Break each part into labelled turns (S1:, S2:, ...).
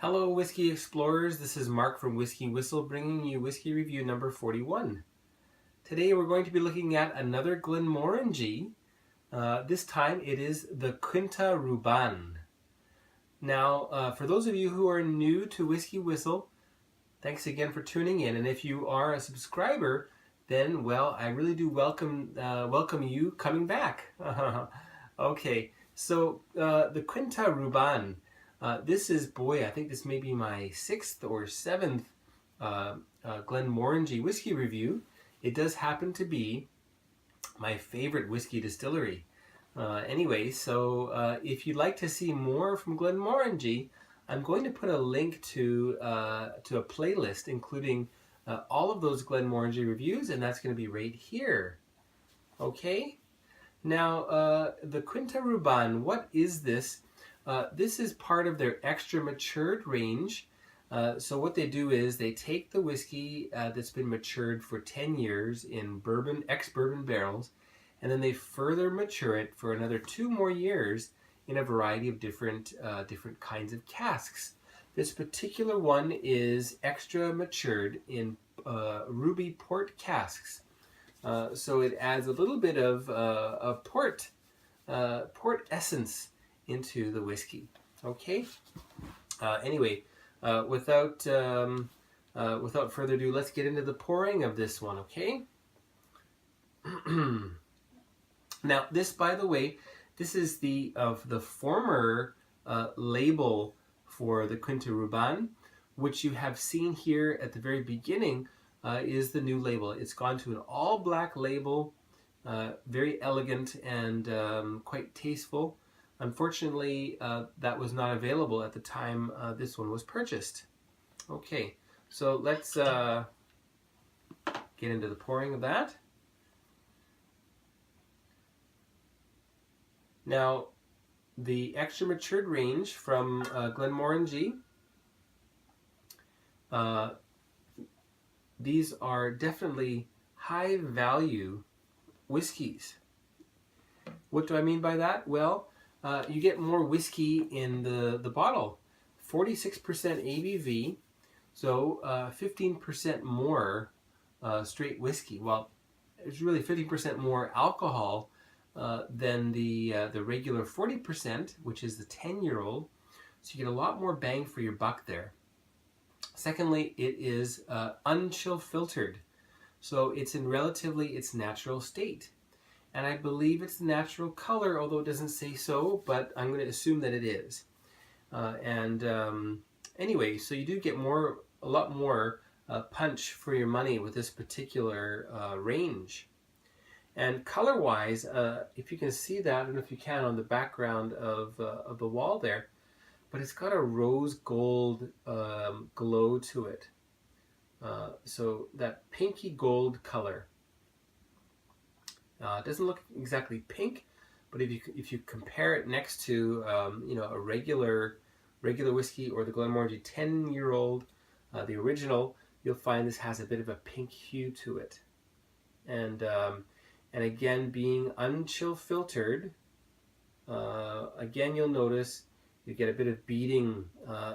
S1: Hello Whiskey Explorers, this is Mark from WhiskyWhistle bringing you Whiskey Review number 41. Today we're going to be looking at another Glenmorangie. This time it is the Quinta Ruban. Now, for those of you who are new to WhiskyWhistle, thanks again for tuning in. And if you are a subscriber, then, well, I really do welcome you coming back. Okay, so the Quinta Ruban. This is, boy, I think this may be my 6th or 7th Glenmorangie whiskey review. It does happen to be my favorite whiskey distillery. Anyway, so if you'd like to see more from Glenmorangie, I'm going to put a link to a playlist including all of those Glenmorangie reviews, and that's going to be right here. Okay? Now, the Quinta Ruban, what is this? This is part of their extra matured range. So what they do is they take the whiskey that's been matured for 10 years in ex-bourbon barrels, and then they further mature it for another 2 more years in a variety of different kinds of casks. This particular one is extra matured in ruby port casks. So it adds a little bit of port essence into the whiskey. Okay. Anyway, without further ado, let's get into the pouring of this one. Okay. Now, this, by the way, this is the former label for the Quinta Ruban, which you have seen here at the very beginning. Is the new label. It's gone to an all black label, very elegant and quite tasteful. Unfortunately, that was not available at the time this one was purchased. Okay, so let's get into the pouring of that. Now, the extra matured range from Glenmorangie, these are definitely high value whiskeys. What do I mean by that? Well, you get more whiskey in the bottle. 46% ABV, so 15% more straight whiskey. Well, it's really 50% more alcohol than the regular 40%, which is the 10-year-old. So you get a lot more bang for your buck there. Secondly, it is unchill filtered, so it's in relatively its natural state. And I believe it's the natural color, although it doesn't say so, but I'm going to assume that it is. Anyway, so you do get a lot more punch for your money with this particular range. And color-wise, if you can see that, I don't know if you can on the background of the wall there, but it's got a rose gold glow to it. So that pinky gold color. It doesn't look exactly pink, but if you compare it next to a regular whiskey or the Glenmorangie 10-year-old, the original, you'll find this has a bit of a pink hue to it. And again, being unchill filtered, again you'll notice you get a bit of beading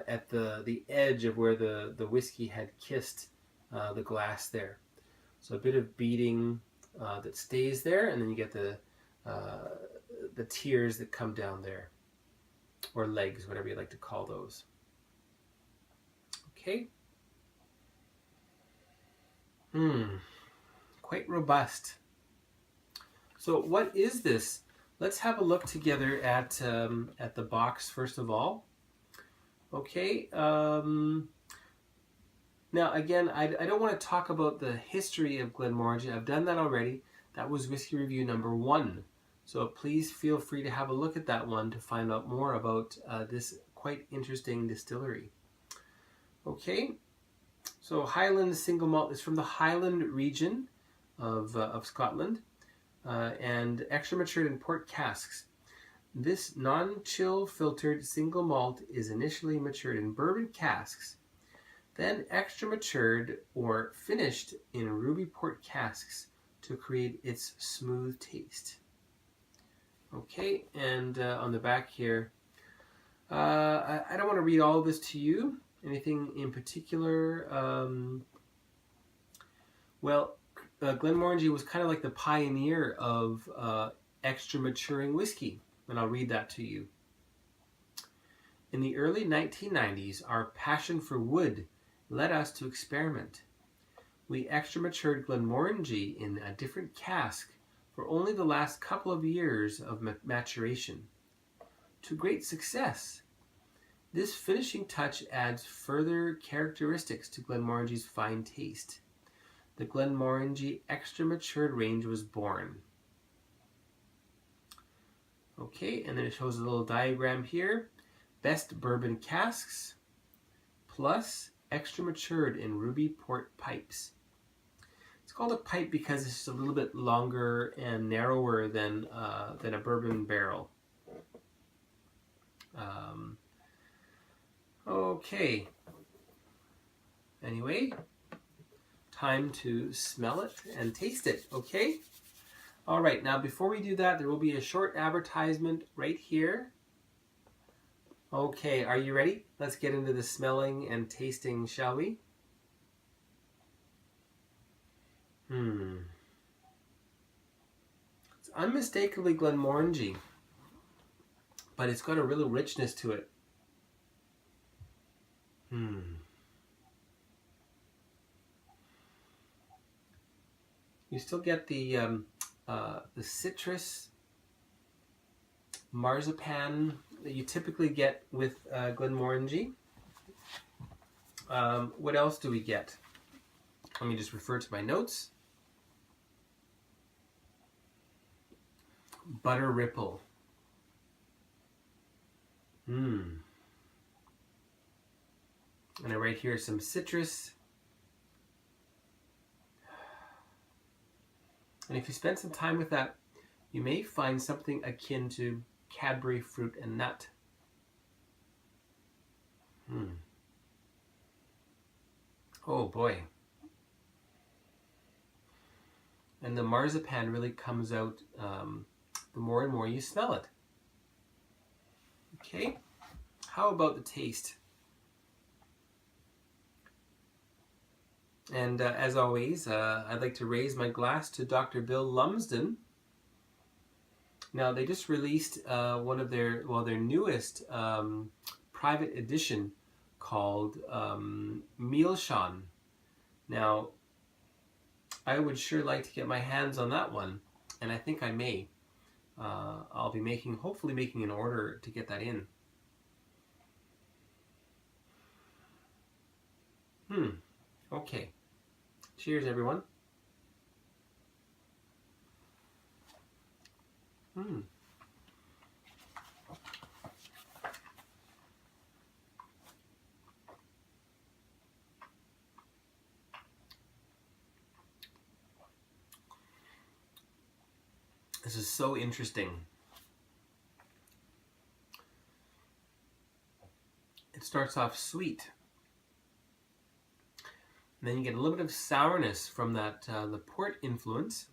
S1: at the edge of where the whiskey had kissed the glass there. So a bit of beading that stays there, and then you get the tears that come down there, or legs, whatever you like to call those. Okay. Quite robust. So what is this? Let's have a look together at the box first of all. Okay. Now, again, I don't want to talk about the history of Glenmorangie. I've done that already. That was whiskey review number 1. So please feel free to have a look at that one to find out more about this quite interesting distillery. Okay, so Highland single malt is from the Highland region of Scotland, and extra matured in port casks. This non-chill filtered single malt is initially matured in bourbon casks, then extra matured or finished in ruby port casks to create its smooth taste. Okay, and on the back here, I don't want to read all of this to you. Anything in particular? Well, Glenmorangie was kind of like the pioneer of extra maturing whiskey, and I'll read that to you. In the early 1990s, our passion for wood led us to experiment. We extra matured Glenmorangie in a different cask for only the last couple of years of maturation. To great success. This finishing touch adds further characteristics to Glenmorangie's fine taste. The Glenmorangie extra matured range was born. Okay, and then it shows a little diagram here. Best bourbon casks plus extra matured in ruby port pipes. It's called a pipe because it's just a little bit longer and narrower than a bourbon barrel. Okay. Anyway, time to smell it and taste it, okay? All right, now before we do that, there will be a short advertisement right here. Okay, are you ready? Let's get into the smelling and tasting, shall we? It's unmistakably Glenmorangie, but it's got a real richness to it. You still get the citrus, marzipan that you typically get with Glenmorangie. What else do we get? Let me just refer to my notes. Butter ripple. And I write here some citrus. And if you spend some time with that, you may find something akin to Cadbury fruit and nut. Oh boy. And the marzipan really comes out the more and more you smell it. Okay, how about the taste? And as always, I'd like to raise my glass to Dr. Bill Lumsden. Now, they just released one of their newest private edition called Meilshan. Now, I would sure like to get my hands on that one, and I think I may. I'll be hopefully making an order to get that in. Okay. Cheers, everyone. This is so interesting. It starts off sweet. And then you get a little bit of sourness from that the port influence.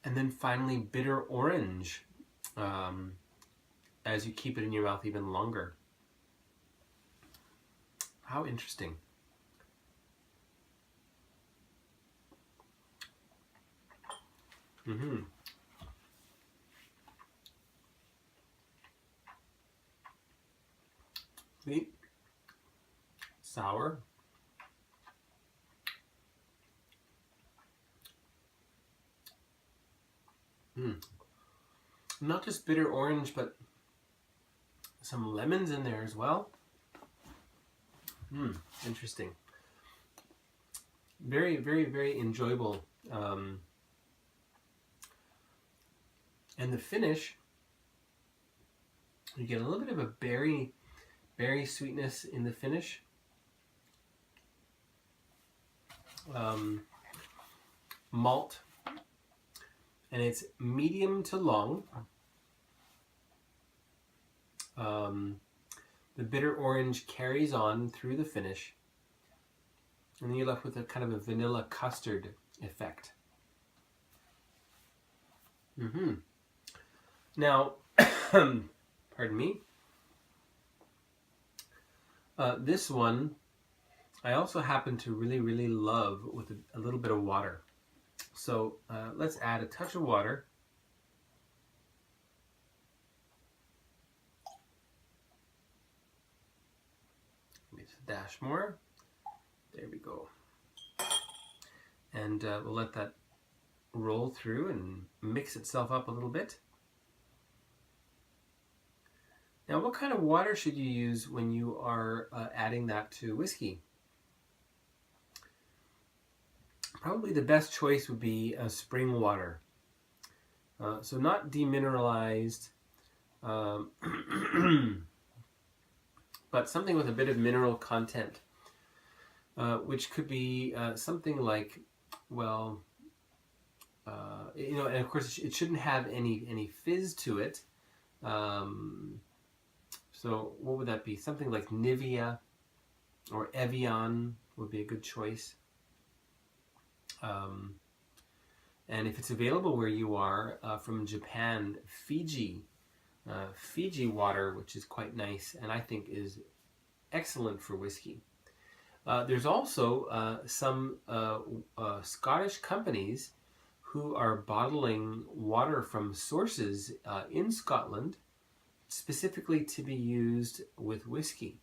S1: And then finally bitter orange as you keep it in your mouth even longer. How interesting. Sweet, sour, not just bitter orange, but some lemons in there as well. Interesting. Very, very, very enjoyable. And the finish, you get a little bit of a berry sweetness in the finish. Malt, and it's medium to long. The bitter orange carries on through the finish, and then you're left with a kind of a vanilla custard effect. Now, Pardon me. This one I also happen to really, really love with a little bit of water. So let's add a touch of water. Maybe just a dash more. There we go. And we'll let that roll through and mix itself up a little bit. Now, what kind of water should you use when you are adding that to whiskey? Probably the best choice would be spring water. So not demineralized, but something with a bit of mineral content, which could be something like, well, and of course it shouldn't have any fizz to it. So what would that be? Something like Nivea or Evian would be a good choice. And if it's available where you are, from Japan, Fiji water, which is quite nice and I think is excellent for whiskey. There's also some Scottish companies who are bottling water from sources in Scotland, specifically to be used with whiskey,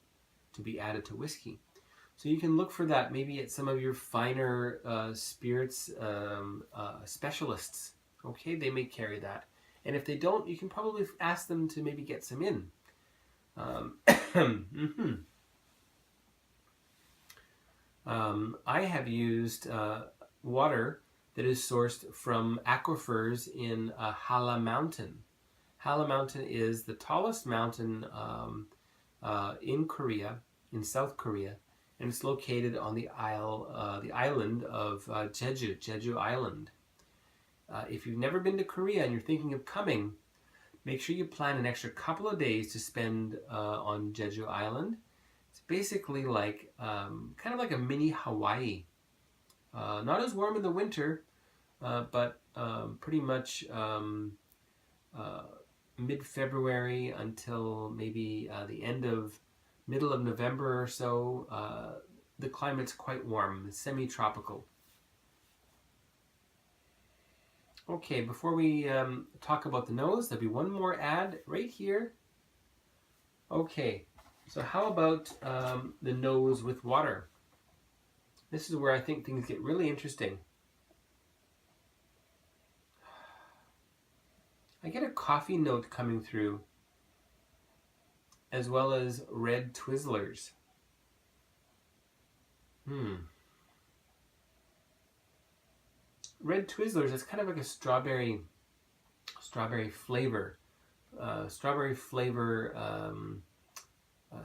S1: to be added to whiskey. So you can look for that maybe at some of your finer spirits specialists. Okay, they may carry that. And if they don't, you can probably ask them to maybe get some in. I have used water that is sourced from aquifers in Hala Mountain. Hala Mountain is the tallest mountain in Korea, in South Korea, and it's located on the island of Jeju Island. If you've never been to Korea and you're thinking of coming, make sure you plan an extra couple of days to spend on Jeju Island. It's basically like kind of like a mini Hawaii. Not as warm in the winter, but pretty much mid-February until maybe the middle of November or so. The climate's quite warm, semi-tropical. Okay, before we talk about the nose, there'll be one more ad right here. Okay, so how about the nose with water? This is where I think things get really interesting. I get a coffee note coming through, as well as red Twizzlers. Red Twizzlers, it's kind of like a strawberry flavor.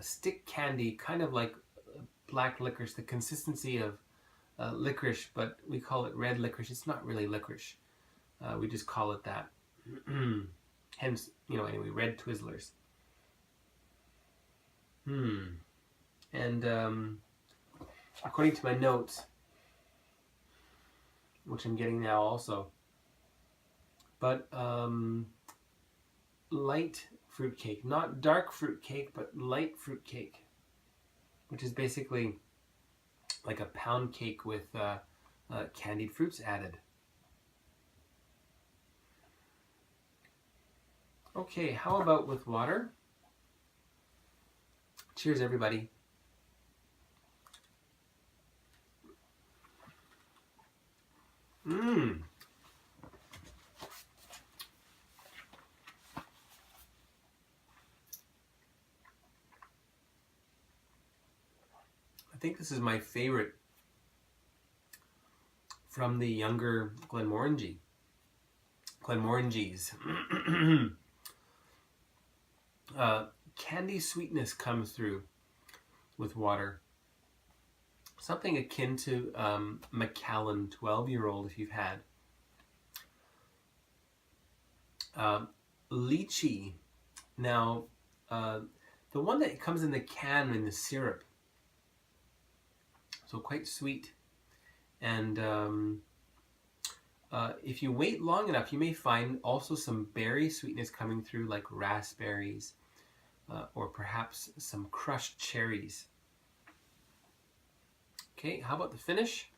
S1: Stick candy, kind of like black licorice, the consistency of licorice, but we call it red licorice. It's not really licorice. We just call it that. Hence, anyway, red Twizzlers. And according to my notes, which I'm getting now also, but light fruitcake, not dark fruitcake, but light fruitcake, which is basically like a pound cake with candied fruits added. Okay, how about with water? Cheers, everybody. I think this is my favorite from the younger Glenmorangies. Candy sweetness comes through with water. Something akin to Macallan 12-year-old if you've had. Lychee. Now, the one that comes in the can in the syrup. So quite sweet. And if you wait long enough, you may find also some berry sweetness coming through, like raspberries. or perhaps some crushed cherries. Okay, how about the finish?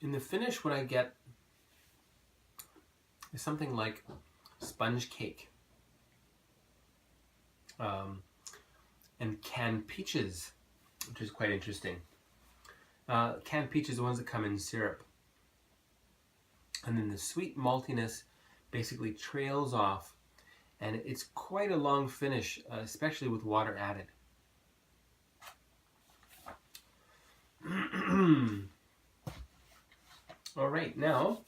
S1: In the finish, what I get is something like sponge cake and canned peaches, which is quite interesting. Canned peaches are the ones that come in syrup. And then the sweet maltiness basically trails off, and it's quite a long finish, especially with water added. All right, now,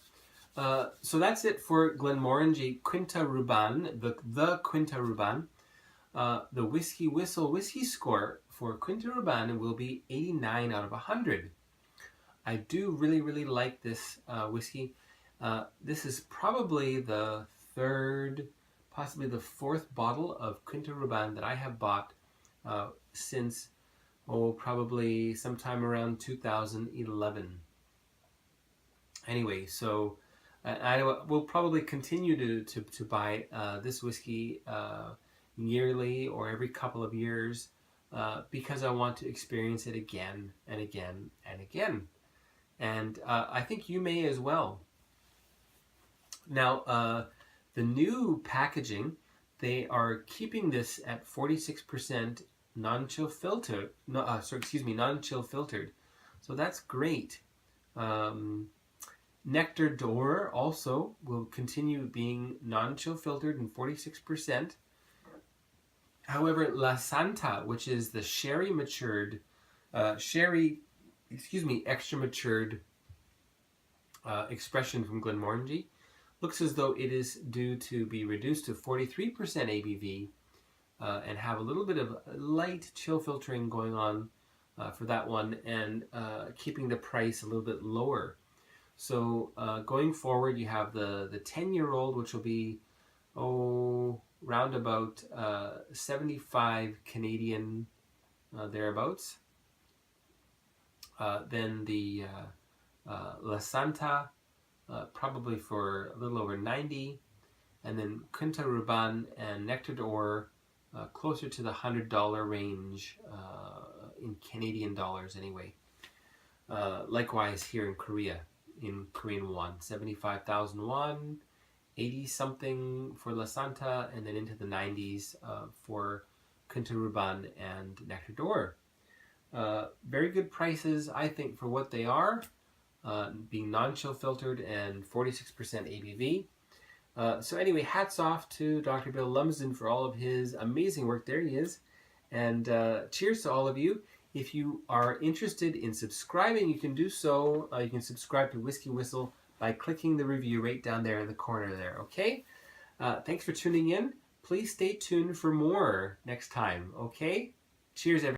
S1: so that's it for Glenmorangie Quinta Ruban, the Quinta Ruban. The WhiskyWhistle whiskey score for Quinta Ruban will be 89 out of 100. I do really like this whiskey. This is probably the third, possibly the fourth bottle of Quinta Ruban that I have bought since, probably sometime around 2011. Anyway, so I will probably continue to buy this whiskey yearly or every couple of years because I want to experience it again and again and again. And I think you may as well. Now, the new packaging, they are keeping this at 46% non-chill filtered. Non-chill filtered. So that's great. Nectar d'Or also will continue being non-chill filtered and 46%. However, La Santa, which is the extra matured expression from Glenmorangie, looks as though it is due to be reduced to 43% ABV and have a little bit of light chill filtering going on for that one, and keeping the price a little bit lower. So going forward, you have the 10-year-old, which will be round about 75 Canadian thereabouts. Then the La Santa, probably for a little over 90, and then Quinta Ruban and Nectar d'Or closer to the $100 range in Canadian dollars anyway. Likewise here in Korea, in Korean won, 75,000 won, 80 something for La Santa, and then into the 90s for Quinta Ruban and Nectar d'Or. Very good prices, I think, for what they are, being non-chill filtered and 46% ABV. So anyway, hats off to Dr. Bill Lumsden for all of his amazing work. There he is. And cheers to all of you. If you are interested in subscribing, you can do so. You can subscribe to WhiskyWhistle by clicking the review right down there in the corner there, okay? Thanks for tuning in. Please stay tuned for more next time, okay? Cheers, everyone.